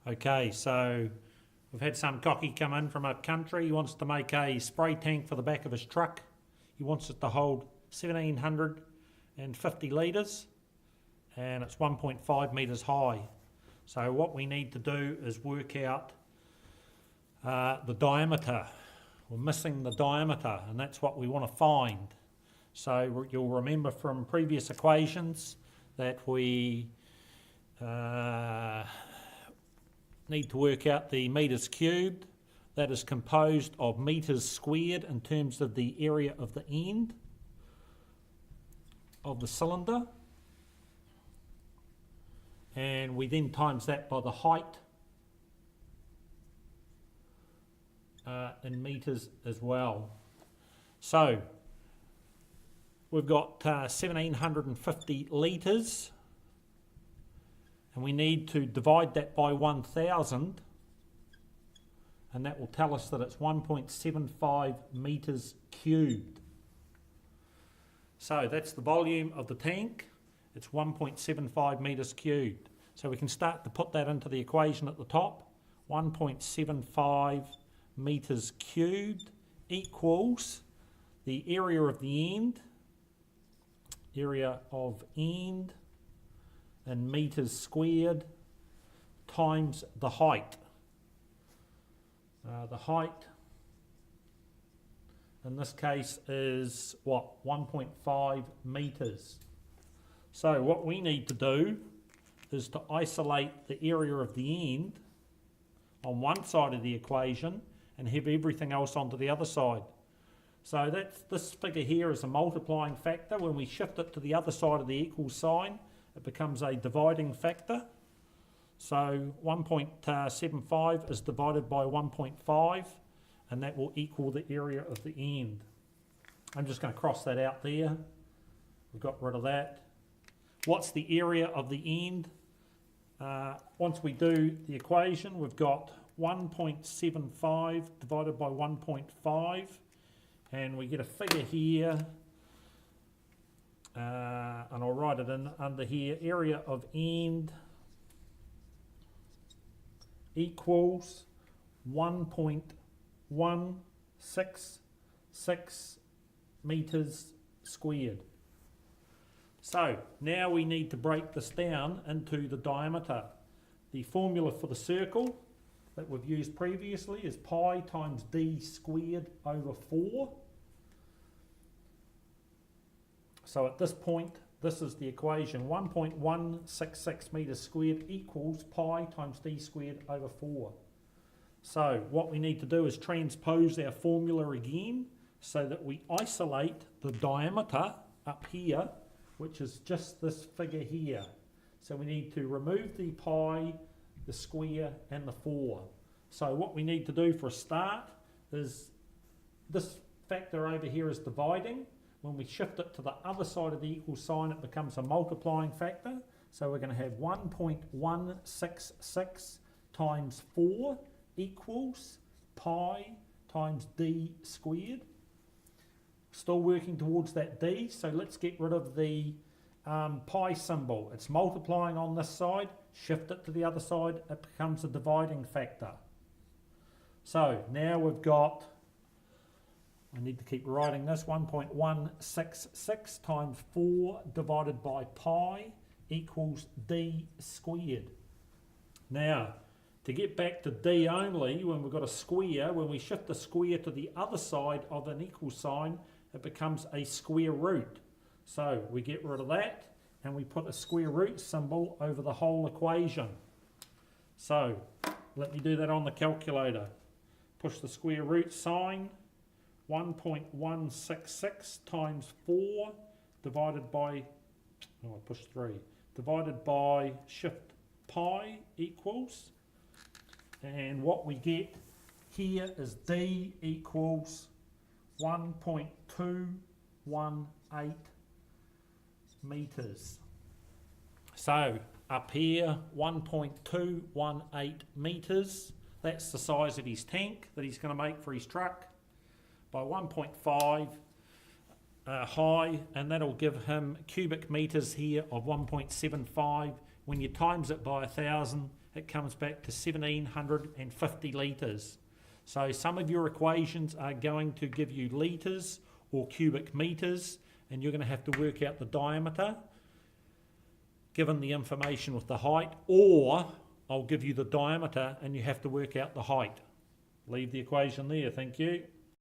Okay, so we've had some cocky come in from up country. He wants to make a spray tank for the back of his truck. He wants it to hold 1,750 litres and it's 1.5 metres high. So what we need to do is work out the diameter. We're missing the diameter and that's what we want to find. So you'll remember from previous equations that we need to work out the metres cubed. That is composed of metres squared in terms of the area of the end of the cylinder. And we then times that by the height in metres as well. So we've got 1,750 litres. And we need to divide that by 1,000 and that will tell us that it's 1.75 metres cubed. So that's the volume of the tank. It's 1.75 metres cubed. So we can start to put that into the equation at the top. 1.75 metres cubed equals the area of the end, in metres squared times the height. The height in this case is what? 1.5 metres. So what we need to do is to isolate the area of the end on one side of the equation and have everything else onto the other side. So this figure here is a multiplying factor. When we shift it to the other side of the equal sign, it becomes a dividing factor. So 1.75 is divided by 1.5 and that will equal the area of the end. I'm just going to cross that out there. We've got rid of that. What's the area of the end? Once we do the equation, we've got 1.75 divided by 1.5 and we get a figure here. And I'll write it in under here, area of end equals 1.166 metres squared. So now we need to break this down into the diameter. The formula for the circle that we've used previously is pi times d squared over 4. So at this point, this is the equation, 1.166 metres squared equals pi times d squared over 4. So what we need to do is transpose our formula again so that we isolate the diameter up here, which is just this figure here. So we need to remove the pi, the square and the 4. So what we need to do for a start is this factor over here is dividing. When we shift it to the other side of the equal sign, it becomes a multiplying factor. So we're going to have 1.166 times 4 equals pi times d squared. Still working towards that d, so let's get rid of the pi symbol. It's multiplying on this side, shift it to the other side, it becomes a dividing factor. So now we've got, I need to keep writing this, 1.166 times 4 divided by pi equals d squared. Now, to get back to d only, when we've got a square, when we shift the square to the other side of an equal sign, it becomes a square root. So we get rid of that and we put a square root symbol over the whole equation. So let me do that on the calculator. Push the square root sign. 1.166 times 4 divided by, oh I pushed 3, divided by shift pi equals, and what we get here is d equals 1.218 metres. So up here 1.218 metres, that's the size of his tank that he's going to make for his truck, by 1.5 high, and that'll give him cubic metres here of 1.75. When you times it by 1,000, it comes back to 1,750 litres. So some of your equations are going to give you litres or cubic metres, and you're going to have to work out the diameter given the information with the height, or I'll give you the diameter and you have to work out the height. Leave the equation there, thank you.